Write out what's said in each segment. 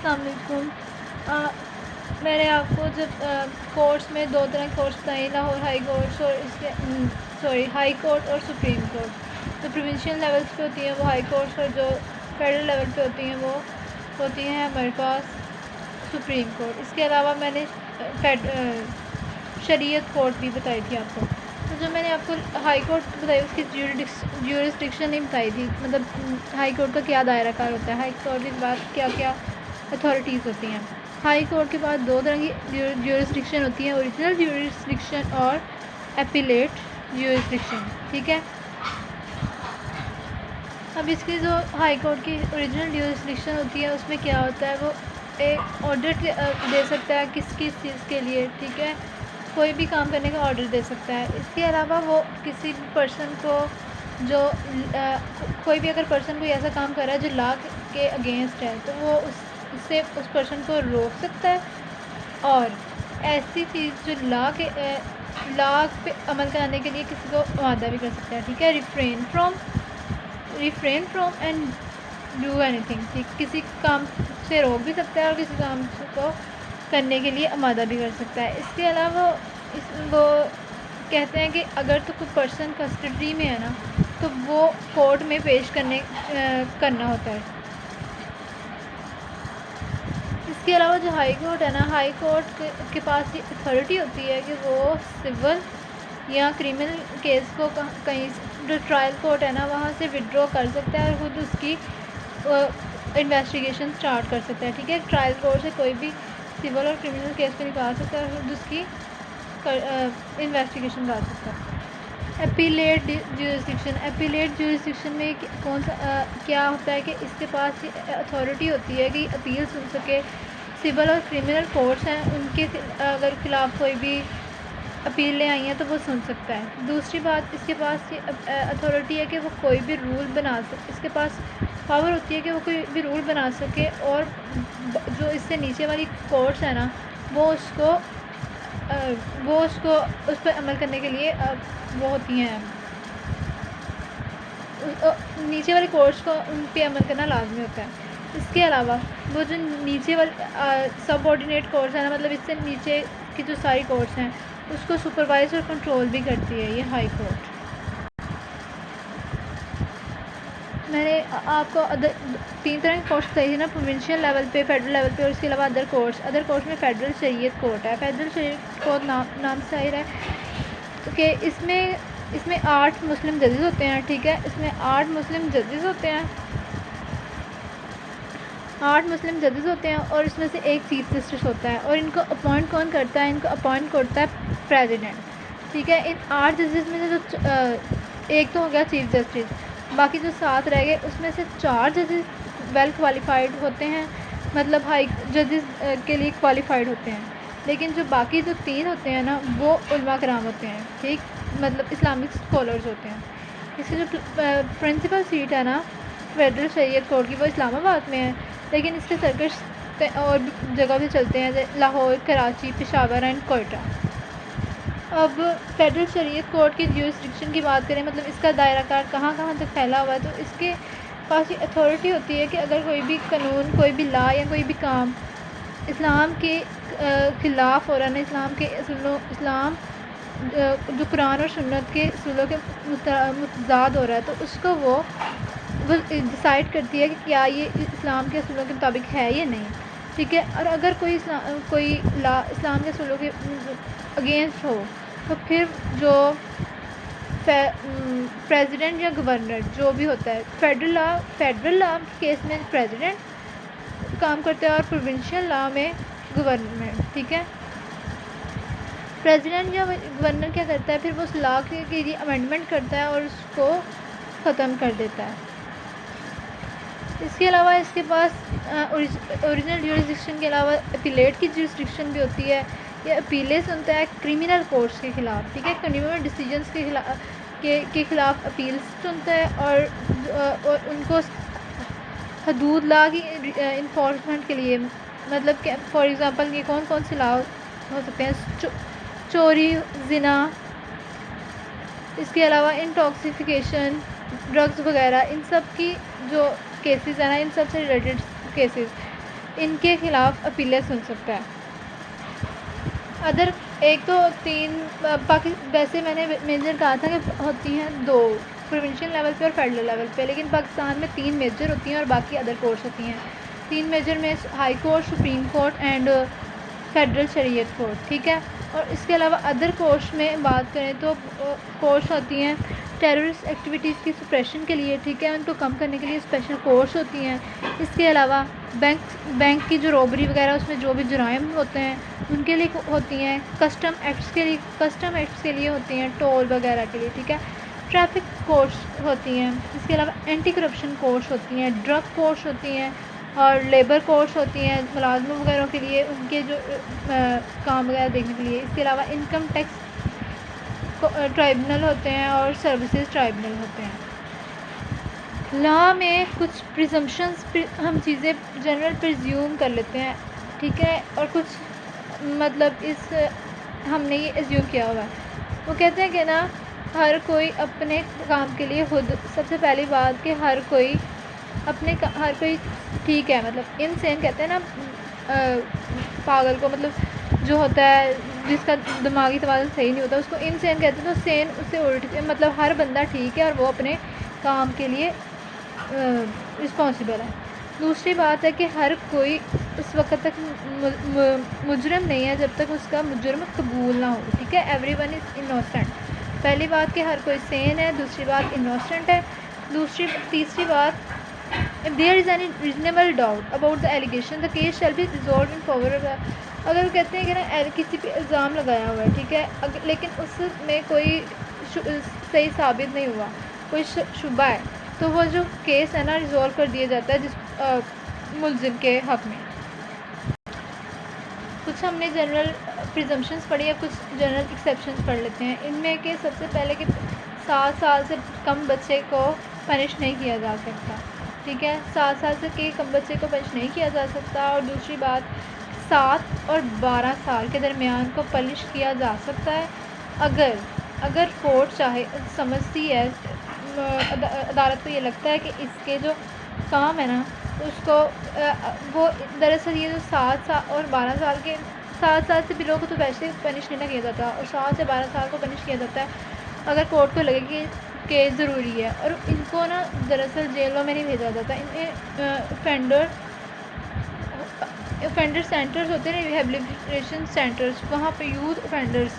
السلام علیکم. میں نے آپ کو جب کورٹس میں دو طرح کے کورٹس بتائے، لاہور ہائی کورٹس اور اس کے ہائی کورٹ اور سپریم کورٹ. جو پروونشل لیولس پہ ہوتی ہیں وہ ہائی کورٹس، اور جو فیڈرل لیول پہ ہوتی ہیں وہ ہوتی ہیں ہمارے پاس سپریم کورٹ. اس کے علاوہ میں نے شریعت کورٹ بھی بتائی تھی آپ کو. تو جو میں نے آپ کو ہائی کورٹ بتائی اس کی جیورسڈکشن نہیں بتائی تھی، مطلب ہائی کورٹ کا کیا دائرہ کار ہوتا ہے، ہائی کورٹ کے بعد کیا کیا اتھارٹیز ہوتی ہیں. ہائی کورٹ کے بعد دو طرح کی جیورسڈکشن ہوتی ہے، اوریجنل جیورسڈکشن اور اپیلیٹ جیورسڈکشن. ٹھیک ہے. اب اس کی جو ہائی کورٹ کی اوریجنل جیورسڈکشن ہوتی ہے اس میں کیا ہوتا ہے، وہ ایک آرڈر دے سکتا ہے کس چیز کے لیے. ٹھیک ہے. کوئی بھی کام کرنے کا آرڈر دے سکتا ہے. اس کے علاوہ وہ کسی بھی پرسن کو جو کوئی بھی اگر پرسن کوئی ایسا کام کر رہا ہے جو لا کے اگینسٹ ہے تو وہ اس سے اس پرسن کو روک سکتا ہے، اور ایسی چیز جو لا پہ عمل کرانے کے لیے کسی کو آمادہ بھی کر سکتا ہے. ٹھیک ہے. Refrain from and do any thing. ٹھیک. کسی کام سے روک بھی سکتا ہے اور کسی کام کو کرنے کے لیے آمادہ بھی کر سکتا ہے. اس کے علاوہ وہ کہتے ہیں کہ اگر تو کوئی پرسن کسٹڈی میں ہے نا تو وہ کورٹ میں پیش کرنا ہوتا ہے. اس کے علاوہ جو ہائی کورٹ ہے نا، ہائی کورٹ کے پاس یہ اتھارٹی ہوتی ہے کہ وہ سول یا کریمنل کیس کو کہیں جو ٹرائل کورٹ ہے نا وہاں سے وڈرا کر سکتا ہے اور خود اس کی انویسٹیگیشن سٹارٹ کر سکتا ہے. ٹھیک ہے. ٹرائل کورٹ سے کوئی بھی سول اور کریمنل کیس کو نکال سکتا ہے اور خود اس کی انویسٹیگیشن کر سکتا ہے. اپیلیٹ جیورسڈکشن. اپیلیٹ جیورسڈکشن میں کیا ہوتا ہے کہ اس کے پاس یہ اتھارٹی ہوتی ہے کہ اپیل سن سکے. سول اور کریمنل کورٹس ہیں ان کے اگر خلاف کوئی بھی اپیلیں آئی ہیں تو وہ سن سکتا ہے. دوسری بات، اس کے پاس یہ اتھارٹی ہے کہ وہ کوئی بھی رول بنا سکے. اس کے پاس پاور ہوتی ہے کہ وہ کوئی بھی رول بنا سکے، اور جو اس سے نیچے والی کورٹس ہیں نا وہ اس پہ عمل کرنے کے لیے وہ ہوتی ہیں، نیچے والی کورٹس کو ان پہ عمل کرنا لازمی ہوتا ہے. اس کے علاوہ وہ جو نیچے والی سب آرڈینیٹ کورٹس ہیں نا، مطلب اس سے نیچے کی جو ساری کورٹس ہیں اس کو سپروائز اور کنٹرول بھی کرتی ہے یہ ہائی کورٹ. میں نے آپ کو تین طرح کی کورٹس بتائی تھی نا، پروونشل لیول پہ، فیڈرل لیول پہ، اور اس کے علاوہ ادر کورٹس میں فیڈرل شریعت کورٹ ہے. فیڈرل شریعت کورٹ نام سے ظاہر ہے کہ اس میں 8 مسلم ججز ہوتے ہیں. ٹھیک ہے. اس میں 8 مسلم ججز ہوتے ہیں، 8 مسلم ججز ہوتے ہیں، اور اس میں سے ایک چیف جسٹس ہوتا ہے. اور ان کو اپوائنٹ کون کرتا ہے؟ ان کو اپوائنٹ کرتا ہے پریزیڈنٹ. ٹھیک ہے. ان 8 ججز میں سے جو ایک تو ہو گیا چیف جسٹس، باقی جو 7 رہ گئے اس میں سے 4 ججز ویل کوالیفائڈ ہوتے ہیں، مطلب ہائی ججز کے لیے کوالیفائڈ ہوتے ہیں. لیکن جو باقی جو 3 ہوتے ہیں نا وہ علماء کرام ہوتے ہیں. ٹھیک. مطلب اسلامک اسکالرز ہوتے ہیں. اس کی جو پرنسپل سیٹ ہے نا فیڈرل شریعت کورٹ کی وہ اسلام آباد میں ہے، لیکن اس کے سرکش اور جگہ بھی چلتے ہیں جیسے لاہور، کراچی، پشاور اینڈ کوئٹہ. اب فیڈرل شریعت کورٹ کی جیورسڈکشن کی بات کریں، مطلب اس کا دائرہ کار کہاں کہاں تک پھیلا ہوا ہے، تو اس کے پاس یہ اتھارٹی ہوتی ہے کہ اگر کوئی بھی قانون، کوئی بھی لا یا کوئی بھی کام اسلام کے خلاف ہو رہا ہے، اسلام جو قرآن اور سنت کے اصولوں کے متضاد ہو رہا ہے، تو اس کو وہ ڈیسائیڈ کرتی ہے کہ کیا یہ اسلام کے اصولوں کے مطابق ہے یا نہیں. ٹھیک ہے. اور اگر کوئی لا اسلام کے اصولوں کے اگینسٹ ہو تو پھر جو پریزیڈنٹ یا گورنر جو بھی ہوتا ہے، فیڈرل لا کیس میں پریزیڈنٹ کام کرتا ہے اور پروونشل لا میں گورنمنٹ. ٹھیک ہے. پریزیڈنٹ یا گورنر کیا کرتا ہے، پھر وہ اس لا کے لیے امینڈمنٹ کرتا ہے اور اس کو ختم کر دیتا ہے. اس کے علاوہ اس کے پاس اوریجنل جیورسڈکشن کے علاوہ اپیلیٹ کی جیورسڈکشن بھی ہوتی ہے. یہ اپیلیں سنتا ہے کریمنل کورٹس کے خلاف. ٹھیک ہے. کریمنل ڈیسیجنس کے خلاف اپیلس سنتا ہے، اور ان کو حدود لا کی انفورسمنٹ کے لیے، مطلب کہ فار ایگزامپل یہ کون کون سے لا ہو سکتے ہیں، چوری، زنا، اس کے علاوہ انٹاکسیفیکیشن، ڈرگز وغیرہ، ان سب کی جو کیسز ہیں نا، ان سب سے ریلیٹڈ کیسز ان کے خلاف اپیلیں سن سکتا ہے. ادر ایک تو تین ویسے میں نے میجر کہا تھا کہ ہوتی ہیں دو، پروونشل لیول پہ اور فیڈرل لیول پہ، لیکن پاکستان میں 3 میجر ہوتی ہیں اور باقی ادر کورٹس ہوتی ہیں. 3 میجر میں high court, supreme court and federal شریعت کورٹ. ٹھیک ہے. اور اس کے علاوہ ادر کورٹس میں بات کریں تو کورٹس ہوتی ہیں ٹیررسٹ ایکٹیویٹیز کی سپریشن کے لیے. ٹھیک ہے. ان کو کم کرنے کے لیے اسپیشل کورٹس ہوتی ہیں. اس کے علاوہ بینک کی جو روبری وغیرہ اس میں جو بھی جرائم ہوتے ہیں ان کے لیے ہوتی ہیں. کسٹم ایکٹس کے لیے ہوتی ہیں، ٹول وغیرہ کے لیے. ٹھیک ہے. ٹریفک کورٹس ہوتی ہیں. اس کے علاوہ اینٹی کرپشن کورٹس ہوتی ہیں، ڈرگ کورٹس ہوتی ہیں اور لیبر کورٹس ہوتی ہیں ملازموں وغیرہ کے لیے، ان کے جو کام وغیرہ دیکھنے کے لیے. اس کے علاوہ انکم ٹیکس ٹرائبونل ہوتے ہیں اور سروسز ٹرائبونل ہوتے ہیں. لا میں کچھ پریزمپشنس ہم چیزیں جنرل پرزیوم کر لیتے ہیں. ٹھیک ہے. اور کچھ مطلب ہم نے یہ ایزیوم کیا ہوا ہے. وہ کہتے ہیں کہ نا ہر کوئی اپنے کام کے لیے خود، سب سے پہلی بات کہ ہر کوئی ٹھیک ہے، مطلب انسین کہتے ہیں نا پاگل کو، مطلب جو ہوتا ہے جس کا دماغی توازن صحیح نہیں ہوتا اس کو انسین کہتے ہیں. تو سین اس سے الٹ، مطلب ہر بندہ ٹھیک ہے اور وہ اپنے کام کے لیے رسپانسبل ہے. دوسری بات ہے کہ ہر کوئی اس وقت تک مجرم نہیں ہے جب تک اس کا جرم قبول نہ ہو. ٹھیک ہے. Every one is innocent. پہلی بات کہ ہر کوئی سین ہے. دوسری بات انوسینٹ ہے. تیسری بات there is any reasonable doubt about the allegation the case shall be resolved in favour. اگر وہ کہتے ہیں کہ نا کسی پہ الزام لگایا ہوا ہے، ٹھیک ہے، لیکن اس میں کوئی صحیح ثابت نہیں ہوا، کوئی شبہ ہے، تو وہ جو کیس ہے نا ریزالو کر دیا جاتا ہے جس ملزم کے حق میں. کچھ ہم نے جنرل پریزمپشنس پڑھی ہے، کچھ جنرل ایکسیپشنس پڑھ لیتے ہیں. ان میں کہ سب سے پہلے کہ 7 سال سے کم بچے کو پنش نہیں کیا جا سکتا. ٹھیک ہے. 7 سال سے کم بچے کو پنش نہیں کیا جا سکتا. اور دوسری بات 7 اور 12 سال کے درمیان کو پنش کیا جا سکتا ہے اگر کورٹ چاہے، سمجھتی ہے عدالت کو یہ لگتا ہے کہ اس کے جو کام ہے نا اس کو وہ دراصل یہ جو 7 سال اور 12 سال کے 7 سال سے بلو کو تو ویسے پنش نہیں کیا جاتا، اور 7 سے 12 سال کو پنش کیا جاتا ہے اگر کورٹ کو لگے کہ ضروری ہے. اور ان کو نا دراصل جیلوں میں نہیں بھیجا جاتا، انہیں اوفینڈر سینٹرز ہوتے ہیں، ریہیبلیٹیشن سینٹرز، وہاں پہ یوتھ اوفینڈرز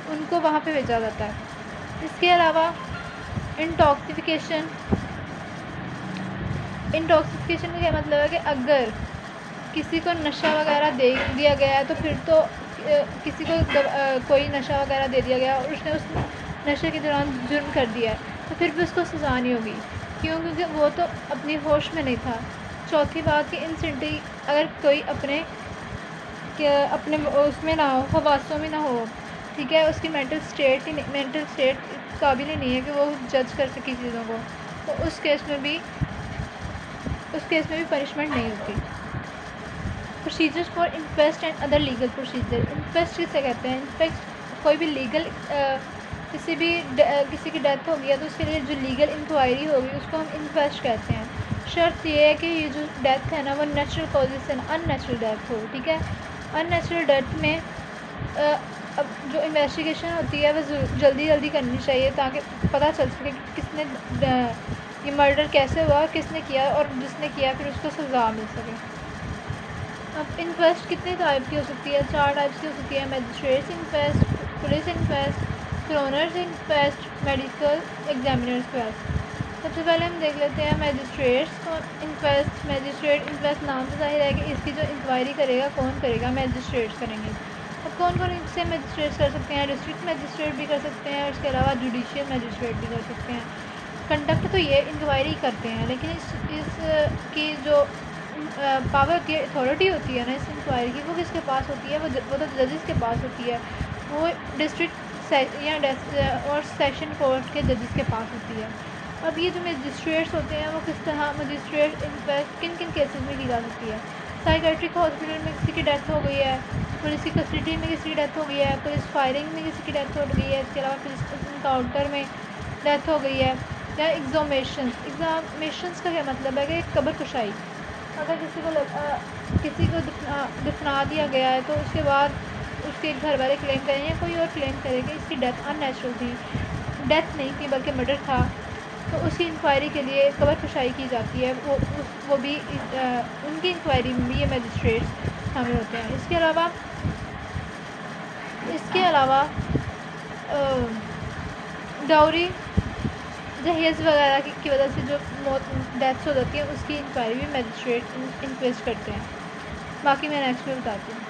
ان کو وہاں پہ بھیجا جاتا ہے. اس کے علاوہ انٹاکسیفیکیشن کا کیا مطلب ہے کہ اگر کسی کو نشہ وغیرہ دے دیا گیا ہے تو پھر تو کسی کو کوئی نشہ وغیرہ دے دیا گیا اور اس نے اس نشے کے دوران جرم کر دیا ہے تو پھر بھی اس کو سزا نہیں ہوگی. کیونکہ وہ تو اپنی ہوش میں نہیں تھا. چوتھی بات کہ انسینٹی اگر کوئی اپنے اس میں نہ ہو، حواسوں میں نہ ہو، ٹھیک ہے، اس کی مینٹل اسٹیٹ قابل ہی نہیں ہے کہ وہ جج کر سکے چیزوں کو، تو اس کیس میں بھی پنشمنٹ نہیں ہوتی. Procedures for inquest and other legal procedure. Inquest کسے کہتے ہیں؟ انکویسٹ کوئی بھی لیگل کسی کی ڈیتھ ہوگی ہے تو اس کے لیے جو لیگل انکوائری ہوگی اس کو ہم انکویسٹ کہتے ہیں. شرط یہ ہے کہ یہ جو ڈیتھ ہے نا وہ نیچرل کازز سے ان نیچرل ڈیتھ ہو. ٹھیک ہے. ان نیچرل ڈیتھ میں اب جو انویسٹیگیشن ہوتی ہے وہ جلدی کرنی چاہیے تاکہ پتہ چل سکے کہ کس نے یہ مرڈر کیسے ہوا، کس نے کیا، اور جس نے کیا پھر اس کو سزا مل سکے. اب انکویسٹ کتنے ٹائپ کی ہو سکتی ہے؟ 4 ٹائپس کی ہو سکتی ہے. Magistrate's inquest, police inquest, coroner's inquest, medical examiner's inquest. سب سے پہلے ہم دیکھ لیتے ہیں میجسٹریٹس انکویسٹ. میجسٹریٹ انکویسٹ نام سے ظاہر ہے کہ اس کی جو انکوائری کرے گا کون کرے گا؟ میجسٹریٹس کریں گے. اب کون اس سے میجسٹریٹس کر سکتے ہیں؟ ڈسٹرکٹ میجسٹریٹ بھی کر سکتے ہیں اور اس کے علاوہ جوڈیشیل میجسٹریٹ بھی کر سکتے ہیں. کنڈکٹ تو یہ انکوائری کرتے ہیں، لیکن اس کی جو پاور کی اتھارٹی ہوتی ہے نا اس انکوائری کی، وہ کس کے پاس ہوتی ہے؟ وہ تو ججز کے پاس ہوتی ہے. وہ ڈسٹرکٹ اور سیشن کورٹ کے ججز کے پاس ہوتی ہے. اب یہ جو میجسٹریٹس ہوتے ہیں وہ کس طرح میجسٹریٹ انکویسٹ کن کیسز میں کی جا سکتی ہے؟ سائیکیٹرک ہاسپٹل میں کسی کی ڈیتھ ہو گئی ہے، پولیس کی کسٹڈی میں کسی کی ڈیتھ ہو گئی ہے، پولیس فائرنگ میں کسی کی ڈیتھ ہو گئی ہے، اس کے علاوہ پولیس انکاؤنٹر میں ڈیتھ ہو گئی ہے، یا ایگزامیشنس کا کیا مطلب ہے کہ قبر کشائی. اگر کسی کو دفنا دیا گیا ہے تو اس کے بعد اس کے گھر والے کلیم کریں یا کوئی اور کلیم کرے کہ اس کی ڈیتھ ان نیچرل تھی، ڈیتھ نہیں تھی بلکہ مرڈر تھا، تو اس کی انکوائری کے لیے قبر کشائی کی جاتی ہے. وہ بھی ان کی انکوائری میں بھی یہ میجسٹریٹس شامل ہوتے ہیں. اس کے علاوہ ڈاوری جہیز وغیرہ کی وجہ سے جو ڈیتھس ہو جاتی ہیں اس کی انکوائری بھی میجسٹریٹ انکویسٹ کرتے ہیں. باقی میں نیکسٹ میں بتاتی ہوں.